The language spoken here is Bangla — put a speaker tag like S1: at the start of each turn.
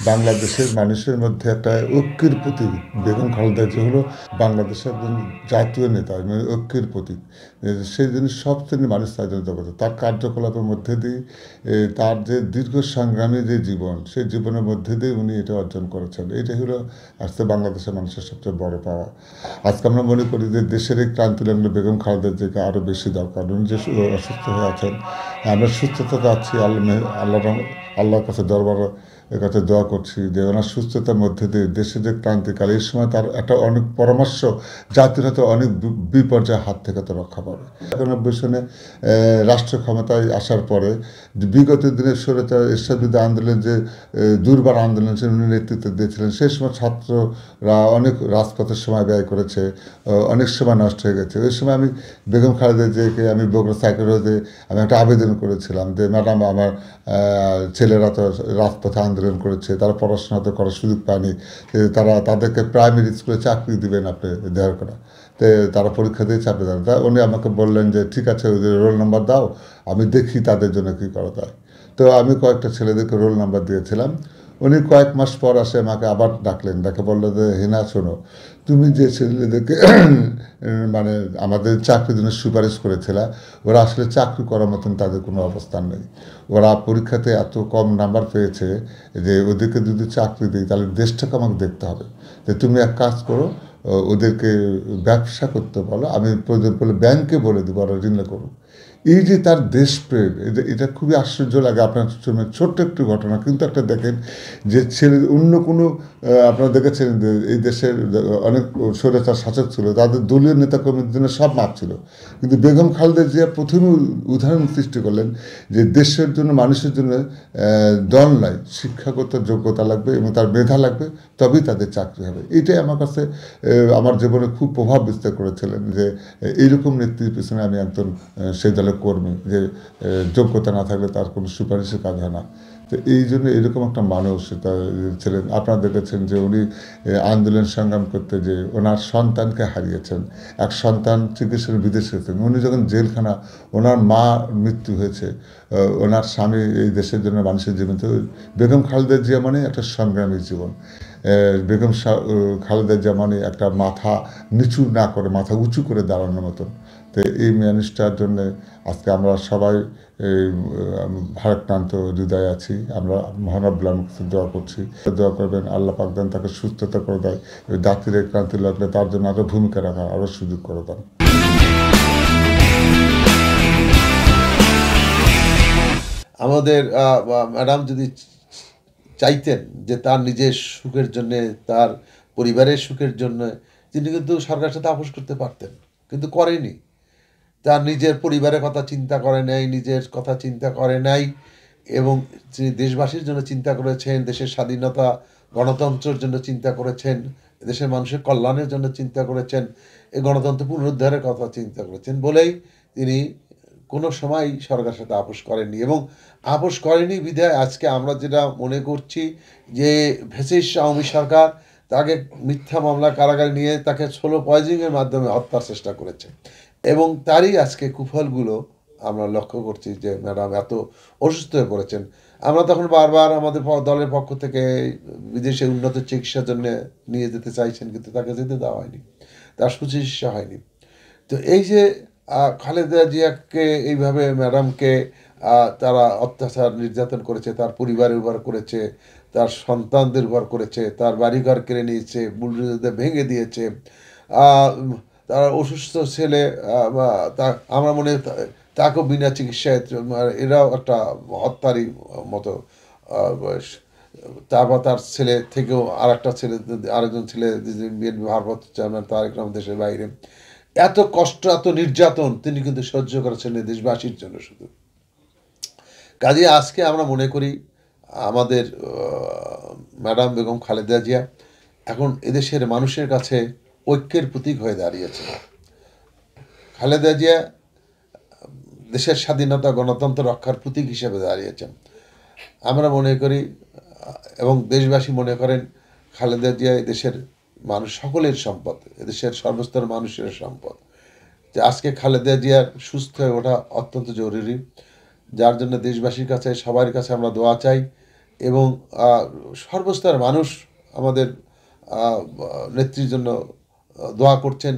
S1: বাংলাদেশের মানুষের মধ্যে একটা ঐক্যের প্রতীক বেগম খালেদা জিয়া হলো বাংলাদেশের একজন জাতীয় নেতা, মানে ঐক্যের প্রতীক। সেই জন্য সব শ্রেণীর মানুষ তার জন্য জগত তার কার্যকলাপের মধ্যে দিয়ে তার যে দীর্ঘ সংগ্রামী যে জীবন, সেই জীবনের মধ্যে দিয়ে উনি এটা অর্জন করেছেন। এটাই হলো আজকে বাংলাদেশের মানুষের সবচেয়ে বড় পাওয়া। আজকে আমরা মনে করি যে দেশের এই ক্রান্তি লাগলে বেগম খালেদা জিয়াকে আরও বেশি দরকার। উনি যে অসুস্থ হয়ে আছেন, আমরা সুস্থতা চাচ্ছি, আল্লাহর কাছে এর কাছে দোয়া করছি যে ওনার সুস্থতার মধ্যে দিয়ে দেশে যে ক্রান্তিকাল, এই সময় তার একটা অনেক পরামর্শ জাতির হাতে অনেক বিপর্যয়ের হাত থেকে তো রক্ষা পাবে। ৯১ সনে রাষ্ট্র ক্ষমতায় আসার পরে বিগত দিনের স্বৈরাচার এরশাদ বিরোধী আন্দোলন যে দুর্বার আন্দোলন সে উনি নেতৃত্ব দিয়েছিলেন, সেই সময় ছাত্ররা অনেক রাজপথের সময় ব্যয় করেছে, অনেক সময় নষ্ট হয়ে গেছে। ওই সময় আমি বেগম খালেদা জিয়াকে আমি বগুড়া সাইকেল রোডে আমি একটা আবেদন করেছিলাম যে ম্যাডাম, আমার ছেলেরা তো রাজপথে আন্দোলন করেছে, তারা পড়াশোনা তো করার সুযোগ পায়নি, তাদেরকে প্রাইমারি স্কুলে চাকরি দিবেন আপনি দেওয়ার করা। তো তারা পরীক্ষা দিয়ে চাকরি দেন। তা উনি আমাকে বললেন যে ঠিক আছে, ওদের রোল নাম্বার দাও, আমি দেখি তাদের জন্য কী করা যায়। তো আমি কয়েকটা ছেলেদেরকে রোল নাম্বার দিয়েছিলাম। উনি কয়েক মাস পর আসে আমাকে আবার ডাকলেন, ডাকে বললো যে হিনা শোনো, তুমি যে ছেলেদেরকে মানে আমাদের চাকরির জন্য সুপারিশ করেছিলা, ওরা আসলে চাকরি করার মতন তাদের কোনো অবস্থান নেই। ওরা পরীক্ষাতে এত কম নাম্বার পেয়েছে যে ওদেরকে যদি চাকরি দিই তাহলে দেশটাকে আমাকে দেখতে হবে। যে তুমি এক কাজ করো, ওদেরকে ব্যবসা করতে বলো, আমি প্রয়োজন পড়লে ব্যাংকে বলে দেবো ওরা ঋণ করুক। এই যে তার দেশপ্রেম, এটা খুবই আশ্চর্য লাগে। আপনার ছোট্ট একটু ঘটনা, কিন্তু একটা দেখেন যে ছেলে অন্য কোনো আপনারা দেখেছেন যে এই দেশের অনেক স্বৈরাচার শাসক ছিল, তাদের দলীয় নেতাকর্মীদের জন্য সব মাপ ছিল, কিন্তু বেগম খালেদা জিয়া প্রথমে উদাহরণ সৃষ্টি করলেন যে দেশের জন্য, মানুষের জন্য দল নাই, শিক্ষাগত যোগ্যতা লাগবে এবং তার মেধা লাগবে, তবেই তাদের চাকরি হবে। এটাই আমার কাছে আমার জীবনে খুব প্রভাব বিস্তার করেছিলেন যে এইরকম নেত্রীর পিছনে আমি একজন সেই দলের কর্মী, যে যোগ্যতা না থাকলে তার কোনো সুপারিশের কাজ হয় না। তো এই জন্য এরকম একটা মানুষ ছিলেন। আপনারা দেখেছেন যে উনি আন্দোলন সংগ্রাম করতে যে ওনার সন্তানকে হারিয়েছেন, এক সন্তান চিকিৎসার বিদেশে গেছেন। উনি যখন জেলখানা, ওনার মা মৃত্যু হয়েছে, ওনার স্বামী এই দেশের জন্য মানুষের জীবন। তো বেগম খালেদা জিয়া মানে একটা সংগ্রামী জীবন। বেগম খালেদা জিয়া মানে একটা মাথা নিচু না করে মাথা উঁচু করে দাঁড়ানোর মতন। তো এই মানুষটার জন্যে আজকে আমরা সবাই এই ভারাক্রান্ত হৃদয়ে আছি। আমরা মহানবুল্লাহ কাছে দোয়া করছি, দোয়া করবেন আল্লাহ পাক যেন তাকে সুস্থতা করে দেয়, ওই জাতির ক্রান্তি লাগলে তার জন্য আরও ভূমিকা রাখার আরও সুযোগ করে দেন।
S2: আমাদের ম্যাডাম যদি চাইতেন যে তার নিজের সুখের জন্য, তার পরিবারের সুখের জন্য তিনি কিন্তু সরকারের সাথে আপোষ করতে পারতেন, কিন্তু করেনি। তার নিজের পরিবারের কথা চিন্তা করে নাই, নিজের কথা চিন্তা করে নাই, এবং তিনি দেশবাসীর জন্য চিন্তা করেছেন, দেশের স্বাধীনতা গণতন্ত্রের জন্য চিন্তা করেছেন, দেশের মানুষের কল্যাণের জন্য চিন্তা করেছেন, এই গণতন্ত্র পুনরুদ্ধারের কথা চিন্তা করেছেন বলেই তিনি কোনো সময় সরকারের সাথে আপোষ করেননি। এবং আপোষ করেনি বিধায় আজকে আমরা যেটা মনে করছি যে ফ্যাসিস্ট আওয়ামী সরকার তাকে মিথ্যা মামলা কারাগারে নিয়ে তাকে স্লো পয়জনিংয়ের মাধ্যমে হত্যার চেষ্টা করেছে, এবং তারই আজকে কুফলগুলো আমরা লক্ষ্য করছি যে ম্যাডাম এত অসুস্থ হয়ে পড়েছেন। আমরা তখন বারবার আমাদের দলের পক্ষ থেকে বিদেশে উন্নত চিকিৎসার জন্য নিয়ে যেতে চাইছেন, কিন্তু তাকে যেতে দেওয়া হয়নি, তার সুচিকিৎসা হয়নি। তো এই যে খালেদা জিয়াকে এইভাবে ম্যাডামকে তারা অত্যাচার নির্যাতন করেছে, তার পরিবারের উপর করেছে, তার সন্তানদের উপর করেছে, তার বাড়িঘর কেড়ে নিয়েছে, বুলডোজারদের ভেঙে দিয়েছে, তার অসুস্থ ছেলে, তা আমরা মনে তাকেও বিনা চিকিৎসায় এরাও একটা হত্যারই মতো। তারপর তার ছেলে থেকেও আরেকজন ছেলে বিএনপি ভারপ্রাপ্ত চেয়ারম্যান তারেক রহমান দেশের বাইরে। এত কষ্ট, এত নির্যাতন তিনি কিন্তু সহ্য করেছেন দেশবাসীর জন্য শুধু। কাজে আজকে আমরা মনে করি আমাদের ম্যাডাম বেগম খালেদা জিয়া এখন এদেশের মানুষের কাছে ঐক্যের প্রতীক হয়ে দাঁড়িয়েছে। খালেদা জিয়া দেশের স্বাধীনতা গণতন্ত্র রক্ষার প্রতীক হিসেবে দাঁড়িয়েছেন। আমরা মনে করি এবং দেশবাসী মনে করেন খালেদা জিয়া দেশের মানুষ সকলের সম্পদ, এদেশের সর্বস্তর মানুষের সম্পদ। যে আজকে খালেদা জিয়ার সুস্থ হয়ে ওঠা অত্যন্ত জরুরি, যার জন্য দেশবাসীর কাছে, সবার কাছে আমরা দোয়া চাই এবং সর্বস্তরের মানুষ আমাদের নেত্রীর জন্য দোয়া করছেন।